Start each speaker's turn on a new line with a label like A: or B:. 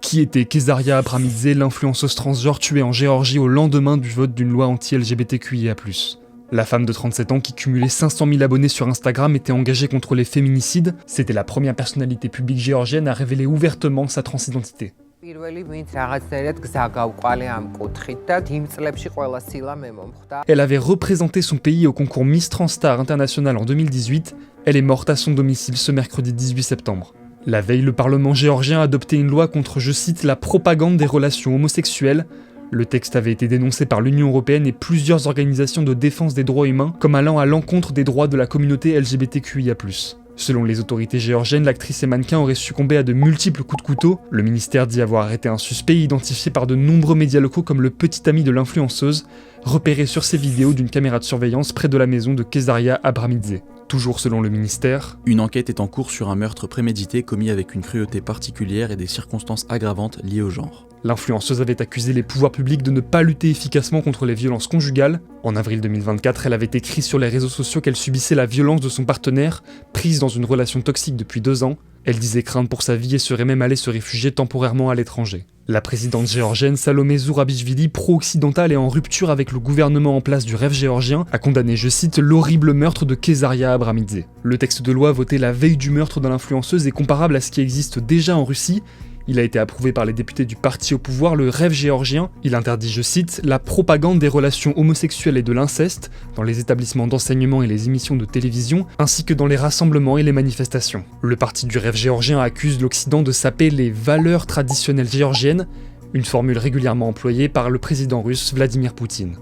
A: Qui était Kezaria Abramidze, l'influenceuse transgenre tuée en Géorgie au lendemain du vote d'une loi anti-LGBTQIA+. La femme de 37 ans qui cumulait 500 000 abonnés sur Instagram était engagée contre les féminicides. C'était la première personnalité publique géorgienne à révéler ouvertement sa transidentité. Elle avait représenté son pays au concours Miss Transstar International en 2018. Elle est morte à son domicile ce mercredi 18 septembre. La veille, le Parlement géorgien a adopté une loi contre, je cite, la propagande des relations homosexuelles. Le texte avait été dénoncé par l'Union européenne et plusieurs organisations de défense des droits humains comme allant à l'encontre des droits de la communauté LGBTQIA+. Selon les autorités géorgiennes, l'actrice et mannequin aurait succombé à de multiples coups de couteau. Le ministère dit avoir arrêté un suspect identifié par de nombreux médias locaux comme le petit ami de l'influenceuse, repéré sur ses vidéos d'une caméra de surveillance près de la maison de Kezaria Abramidze. Toujours selon le ministère,
B: une enquête est en cours sur un meurtre prémédité commis avec une cruauté particulière et des circonstances aggravantes liées au genre.
A: L'influenceuse avait accusé les pouvoirs publics de ne pas lutter efficacement contre les violences conjugales. En avril 2024, elle avait écrit sur les réseaux sociaux qu'elle subissait la violence de son partenaire, prise dans une relation toxique depuis 2 ans. Elle disait craindre pour sa vie et serait même allée se réfugier temporairement à l'étranger. La présidente géorgienne Salomé Zourabichvili, pro-occidentale et en rupture avec le gouvernement en place du rêve géorgien, a condamné, je cite, l'horrible meurtre de Kezaria Abramidze. Le texte de loi voté la veille du meurtre de l'influenceuse est comparable à ce qui existe déjà en Russie. Il a été approuvé par les députés du parti au pouvoir, le Rêve géorgien. Il interdit, je cite, la propagande des relations homosexuelles et de l'inceste dans les établissements d'enseignement et les émissions de télévision, ainsi que dans les rassemblements et les manifestations. Le parti du Rêve géorgien accuse l'Occident de saper les valeurs traditionnelles géorgiennes, une formule régulièrement employée par le président russe Vladimir Poutine.